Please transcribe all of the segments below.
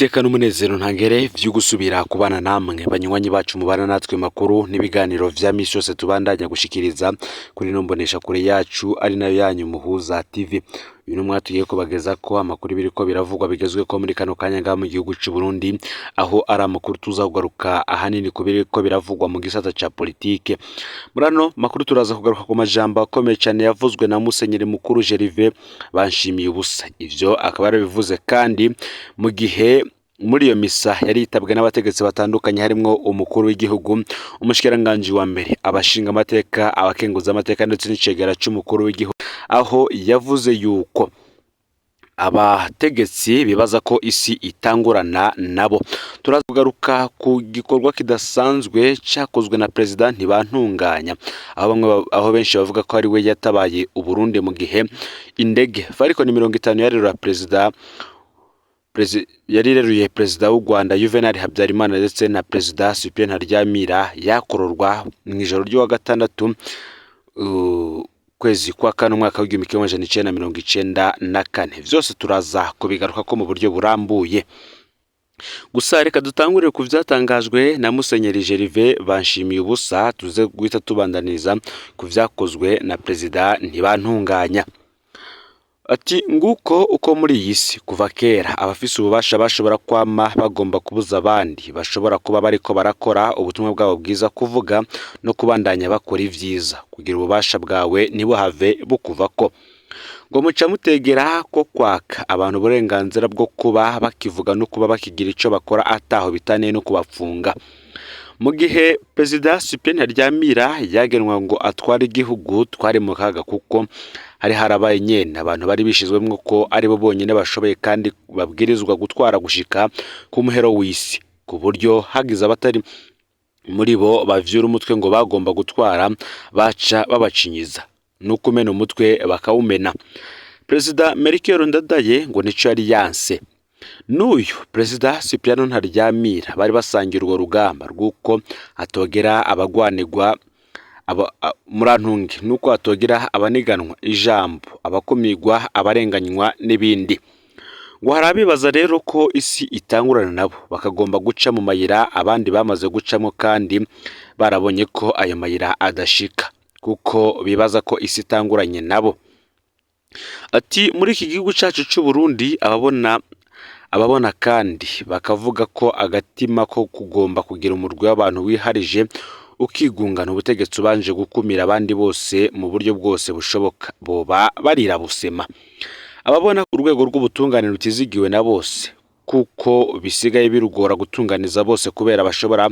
Iteka n'umunezero ntangere vyo gusubira kubana namwe banywanyi bacu mubana natwe makuru n'ibiganiro vya misi yose tubandanya gushikiriza kuri nombonesha kure yacu ari nayo yanyu Muhuza TV. Uyu numwe tugiye kubageza ko amakuru biriko biravugwa bigezwe ko muri kano kanya ngaha mu gihugu cy'u Burundi, aho ari amakuru tuzagugaruka ahanini kubiriko biravugwa mu gisata ca politike. Murano makuru turaza kugaruka ku majambo akomeye cyane yavuzwe na Musenyeri mukuru NEVA Avuze. Ivyo akaba yarabivuze kandi mu gihe muri iyo misa yari yitabwe n'abategetsi batandukanye harimo umukuru w'igihugu, umushikiranganje wa mbere, abashinga amateka, abakenguza amateka ndetse n'icegera c'umukuru w'igihugu, aho yavuze yuko abategetsi bibaza ko isi itangurana nabo. Turazugaruka ku gikorwa kidasanzwe cyakozwe na President NTIBANTUNGAYA, aho benshi bavuga ko ari we yatabaye Uburundi mu gihe indege Falcon 50 yarerura yarireruye Perezida w'u Rwanda Juvenal Habyarimana ndetse na Perezida Cyprien Ntaryamira yakororwa mu ijoro ryo wa gatandatu kwezi kwa kane umwaka w'1994. Vyose turaza kubigaruka ko mu buryo burambuye. Gusa reka dutangurire ku vyatangajwe na Musenyeri NEVA tuze guhita tubandaniriza ku vyakozwe na Perezida NTIBANTUNGAYA. Ati nguko uko muri iyi si kuva kera abafise ububasha bashobora kwama bagomba kubuza abandi bashobora kuba bariko barakora ubutumwa bwabo bwiza kuvuga no kubandanya bakora ivyiza, kugira ububasha bwawe nibo have bukuvako. Ngo muca mutegera ko kwaka abantu uburenganzira bwo kuba bakivuga no kuba bakigira ico bakora ataho bitaniye no kubapfunga. Mu gihe Perezida Cyprien Ntaryamira yagenwa ngo atware igihugu twari mu kaga, kuko hari harabaye nyene abantu bari bishizwemwo ko ari bo bonyene bashoboye kandi babwirizwa gutwara gushika ku muhero w'isi, ku buryo hagize abatari muri bo bavyura umutwe ngo bagomba gutwara baca babacinyiza no kumena umutwe bakawumena. Perezida Melchior Ndadaye ngo nico yari yanse. N'uyu Perezida Cyprien Ntaryamira bari basangira urwo rugamba rw'uko atogera abagwanirwa murantunge, nuko atogera abaniganwa ijambo, abakumigwa, abarenganywa n'ibindi. Ngo harabibaza rero ko isi itangurana nabo bakagomba guca mu mayira abandi bamaze gucamo, kandi barabonye ko ayo mayira adashika, kuko bibaza ko isi itanguranye nabo. Ati muri iki gihugu cyacu cy'u Burundi ababona kandi bakavuga ko agatima ko kugomba kugira umurwi w'abantu wiharije ukigungana ubutegetsi ubanje gukumira abandi bose mu buryo bwose bushoboka, boba barira busema. Ababona urwego rw'ubutungane rutizigiwe na bose, kuko bisigaye birugora gutunganiza bose kubera bashobora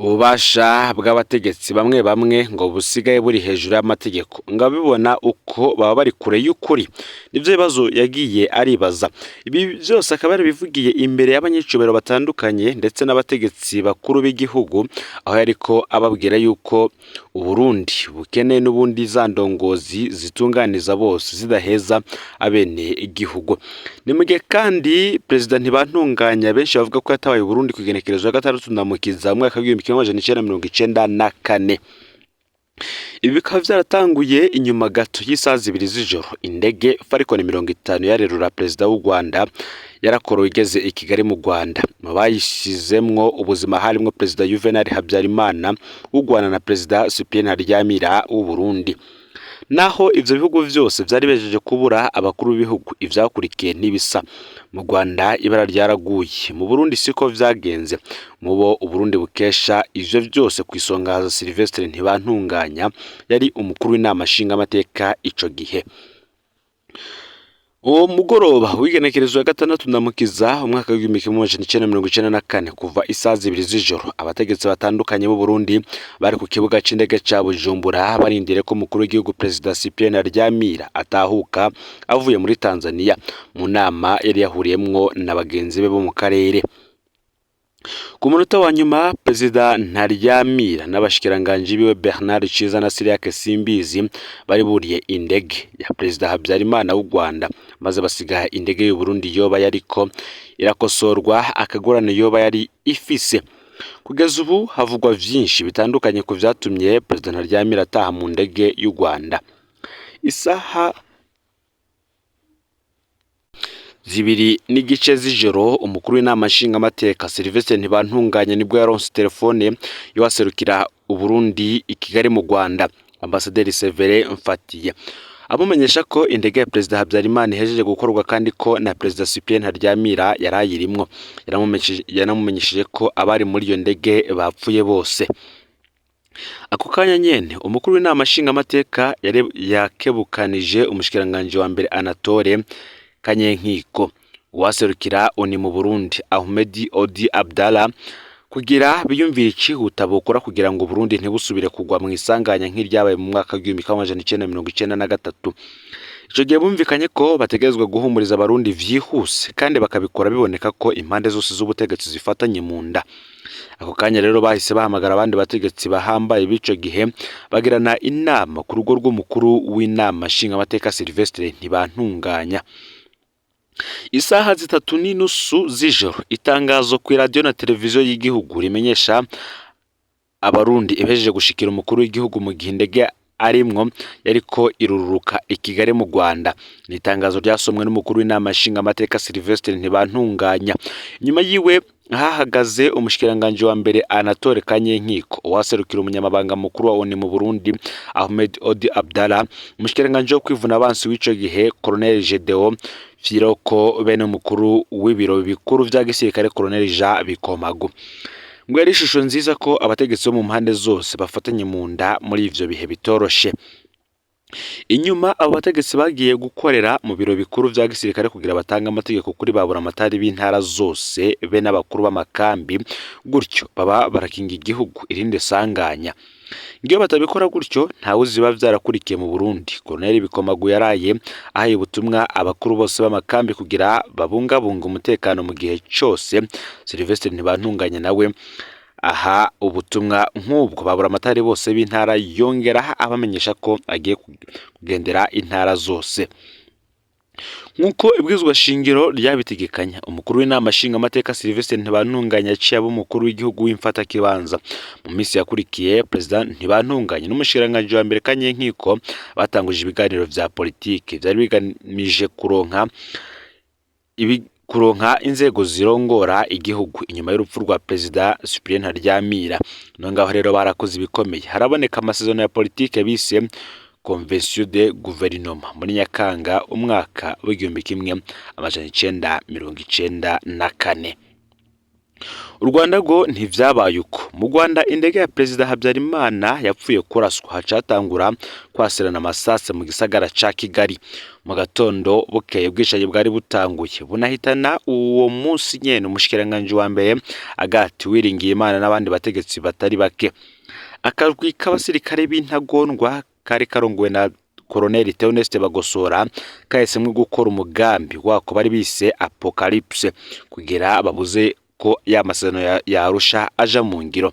ububasha bw'abategetsi bamwe bamwe ngo busigaye buri hejuru y'amategeko, ngo abibona uko baba bari kure y'ukuri. Nivyo bibazo yagiye aribaza. Ibi byose akaba yarabivugiye imbere y'abanyicubero batandukanye ndetse n'abategetsi bakuru b'igihugu, aho yariko ababwira yuko Uburundi bukeneye n'ubundi za ndongozi zitunganiza bose zidaheza abene igihugu. Ni mu gihe kandi Perezida NTIBANTUNGAYA benshi bavuga ko yatabaye Burundi kugenekerezo ya 6 Ndamukiza mwaka w'1994. Ibi bikaba byaratanguye inyuma gato y'isaha 2 z'ijoro indege Falcon 50 yarerura Perezida w'u Rwanda yarakorowe igeze i Kigali mu Rwanda. Mu bayishizemwo ubuzima harimo Perezida Juvenal Habyarimana w'u Rwanda na Perezida Cyprien Ntaryamira w'u Burundi. Naho ivyo bihugu vyose vyari bejeje kubura abakuru b'ibihugu, ivyakurikiye n'ibisa. Mu Rwanda ibara ryaraguye, mu Burundi siko vyagenze. Mubo Uburundi bukesha ivyo vyose ku isonga haza Sylvestre NTIBANTUNGAYA yari umukuru w'inama nshinga amateka ico gihe. Uwo mugoroba w'igenekerezo ya 6 Ndamukiza umwaka w'1994 kuva isaha 2 z'ijoro abategetsi batandukanye b'u Burundi bari ku kibuga c'indege ca Bujumbura barindire ko umukuru w'igihugu Perezida Cyprien Ntaryamira atahuka avuye muri Tanzania mu nama yari yahuriyemwo na bagenzi be bo mu karere. Ku munota wa nyuma Perezida Ntaryamira n'abashikiranganje biwe Bernard Ciza na Siriake Simbizi bari buriye indege ya Perezida Habyarimana w'u Rwanda, maze basiga indege y'u Burundi yoba yariko irakosorwa akagorane yoba yari ifise. Kugeza ubu havugwa vyinshi bitandukanye ku vyatumye Perezida Ntaryamira ataha mu ndege y'u Rwanda. Isaha 2:02 z'ijoro umukuru w'inama nshingamateka Sylvestre Ntibantunganya nibwo yaronse telefone y'uwaserukira Uburundi i Kigali mu Rwanda Ambasaderi Severe Mfatiye amumenyesha ko indege ya Perezida Habyarimana ihejeje gukorwa kandi ko na Perezida Cyprien Ntaryamira yarayirimwo yanamumenyesheje ko abari muri iyo ndege bapfuye bose. Ako kanya nyene umukuru w'inama nshingamateka yakebukanije umushikiranganje wa mbere Anatole Kanyenkiko uwaserukira uni mu Burundi Ahmed Odi Abdallah kugira biyumvira icihuta bokora kugira ngo Burundi ntibusubire kugwa mu isanganya nk'iryabaye mu mwaka w'1993. Ico gihe bumvikanye ko bategezwe guhumuriza abarundi vyihuse kandi bakabikora biboneka ko impande zose z'ubutegetsi zifatanye mu nda. Ako kanya rero bahise bahamagara abandi bategetsi bahambaye bico gihe bagirana inama ku rugo rw'umukuru w'inama nshingamateka Sylvestre Ntibantunganya. Isaha 3:30 z'ijoro itangazo ku radio na televiziyo y'igihugu rimenyesha abarundi ibejeje gushikira umukuru w'igihugu mu gihe indege arimwo yariko iruruka i Kigali mu Rwanda. Ni itangazo ryasomwe n'umukuru w'inama nshingamateka Sylvestre Ntibantunganya. Nyuma yiwe hahagaze umushikiranganje wa mbere Anatole Kanyenkiko uwaserukira umunyamabanga mukuru wa ONU mu Burundi Ahmed Odi Abdallah, umushikiranganje wo kwivuna abansi w'ico gihe Colonel Gedeo Firoko bene umukuru w'ibiro bikuru vya gisirikare Colonel Jean Bikomagu. Ngo yari ishusho nziza ko abategetsi bo mu mpande zose bafatanye mu nda muri ivyo bihe bitoroshe. Inyuma abo bategetsi bagiye gukorera mu biro bikuru vya gisirikare kugira batanga amategeko kuri babura amatari b'intara zose be n'abakuru b'amakambi, gutyo baba barakinga igihugu irinde sanganya. Ngiyo batabikora gutyo ntawe ziba vyarakurikiye mu Burundi. Colonel Bikomagu yaraye ahaye ubutumwa abakuru bose b'amakambi kugira babungabunga umutekano mu gihe cyose. Sylvestre Ntibantunganya nawe aha ubutumwa nk'ubwo babura amatari bose b'intara yongera abamenyesha ko agiye kugendera intara zose. Nkuko ibwizwa shingiro ryabitegekanya umukuru w'inama nshingamateka Sylvestre Ntibantunganya yaciye umukuru w'igihugu w'imfata kibanza. Mu minsi yakurikiye President Ntibantunganya n'umushikiranganje wa mbere Kanyenkiko batanguje ibiganiro vya politike vyari bigamije kuronka inzego zirongora igihugu inyuma y'urupfu rwa Perezida Cyprien Ntaryamira. Nongaho rero barakoze ibikomeye haraboneka amasezerano ya politike bise Convention de Gouvernement muri Nyakanga umwaka w'1994. U Rwanda go ntivyabaye uko. Mu Rwanda indege ya Perezida Habyarimana yapfuye kuraswa hacatangura kwasirana amasase mu gisagara ca Kigali. Mu gatondo bukeye bwishaye bwari butanguye bunahitana uwo munsi nyene umushikiranganje wa mbere Agati wiringiye Imana n'abandi bategetsi batari bake. Akarwi k'abasirikare b'intagondwa kari karongowe na Colonel Theoneste Bagosora kahisemwe gukora umugambi wako bari bise Apocalypse kugira babuze ko ya masezerano ya Arusha aja mu ngiro.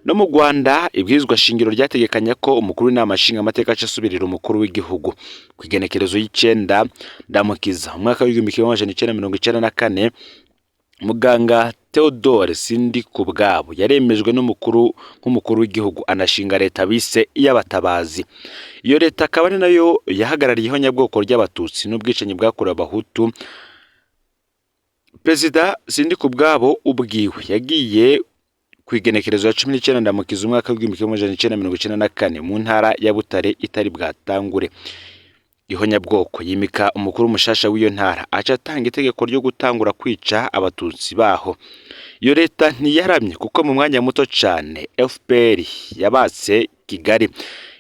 No mu Rwanda ibwirizwa shingiro ryategekanya ko umukuru w'inama nshingamateka acasubirira umukuru w'igihugu kwigenekerezo y'icenda ndamukiza umwaka w'1994. Muganga Theodore Sindikubwabo yaremejwe nk'umukuru w'igihugu anashinga leta bise iy'abatabazi. Iyo leta akaba ari nayo yahagarariyeho nyabwoko ry'abatutsi n'ubwicanyi bwakorewe abahutu. Perezida Sindikubwabo ubwiwe yagiye kwigenekerezo ya 19 ndamukiza umwaka w'1994 mu ntara ya Butare itari bwatangure ihonyabwoko yimika umukuru mushasha w'iyo ntara aca atanga itegeko ryo gutangura kwica abatutsi baho. Iyo leta ntiyaramye kuko mu mwanya muto cane FPR yabatse Kigali.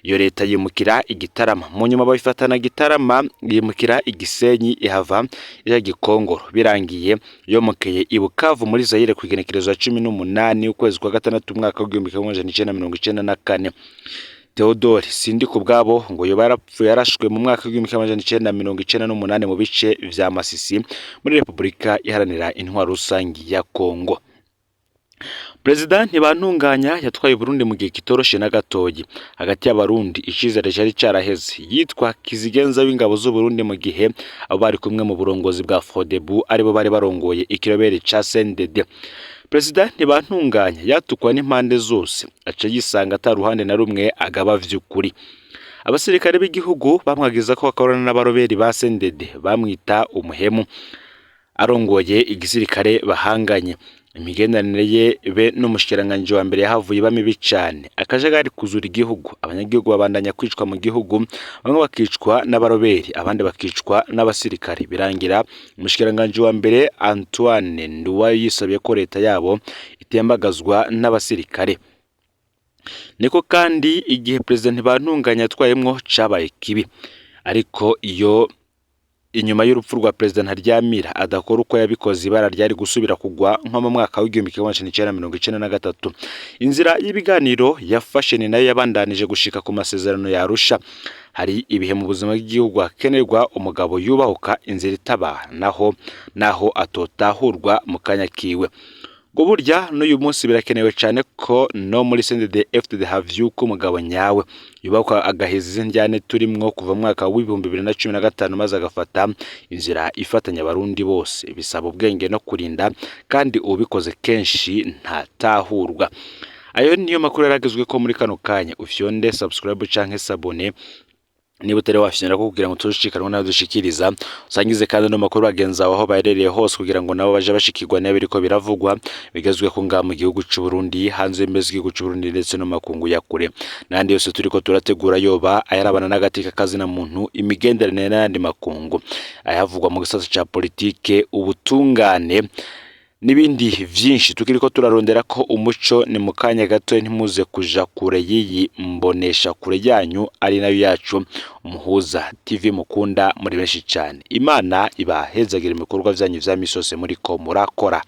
Iyo leta yimukira Igitarama mu nyuma babifatana Gitarama yimukira Igisenyi ihava ya Gikongoro birangiye yomokeye Ibukavu muri Zaire kwigenekerezo ya 18 ukwezi kwa gatandatu umwaka w'1994. Theodore Sindikubwabo ngo yo barapfuye yarashwe mu mwaka w'1998 mu bice vya Masisi muri Republika Iharanira Intwaro Rusangi ya Kongo. President Ntibantunganya yatwaye Burundi mu gihe kitoroshe na gatoyi hagati y'abarundi icizere cyari caraheze yitwa kizigenza w'ingabo z'u Burundi mu gihe abo bari kumwe mu burongozi bwa Frodebu aribo bari barongoye ikirobere ca CNDD. President Ntibantunganya yatukwa n'impande zose aca yisanga ataruhande na rumwe agaba vy'ukuri. Abasirikare b'igihugu bamwagiza ko akorana n'abaroberi ba CNDD bamwita umuhemu. arongoye igisirikare bahanganye. Imigenderanire ye be n'umushikiranganje wa mbere yahavuye bamibi cyane, akajagari kuzura igihugu, abanyagihugu babandanya kwicwa mu gihugu, bamwe bakicwa n'abaroberi, abandi bakicwa n'abasirikare. Birangira umushikiranganje wa mbere Antoine Nduwayo yisabye ko leta yabo itembagazwa n'abasirikare. Niko kandi igihe President NTIBANTUNGAYA twayemwo cabaye kibi, ariko iyo inyuma y'urupfu rwa President Ntaryamira adakora uko yabikoze, ibara ryari gusubira kugwa nko mu mwaka w'1993. Inzira y'ibiganiro yafashe ni nayo yabandanije gushika ku masezerano ya Arusha. Hari ibihe mu buzima bw'igihugu hakenerwa umugabo yubahuka inzira itabara naho atotahurwa mu kanya kiwe. Ngo burya n'uyu munsi birakenewe cyane ko no muri CNDD-FDD havyuka umugabo nyawe yubahuka agaheza iz'indyane turimwo kuva mu mwaka w'2015 maze agafata inzira ifatanya abarundi bose. Bisaba ubwenge no kurinda, kandi ubikoze kenshi ntatahurwa. Ayo niyo makuru yaragezwe ko muri kano kanya. Ufyonde subscribe canke sabone niba utari wafyonera ko kugira ngo turushikanwe nawe dushikiriza, usangize kandi no makuru bagenza aho baherereye hose kugira ngo nabo baje bashikirwa n'abiriko biravugwa bigezwe ku ngamba mu gihugu cy'u Burundi, hanze y'imbizi y'igihugu cy'u Burundi ndetse no makungu ya kure. Nandi yose turiko turategura yoba ayarabana n'agateka kazina muntu, imigenderanire n'andi makungu, ayavugwa mu gisata ca politike, ubutungane n'ibindi vyinshi. Tukiriko turarondera ko umuco ni mu kanya gato, ntimuze kuja kure y'iyi mbonesha kure yanyu ari nayo yacu Umuhuza TV mukunda muri benshi cyane. Imana ibahezagire ibikorwa vyanyu vya misose muri ko murakora.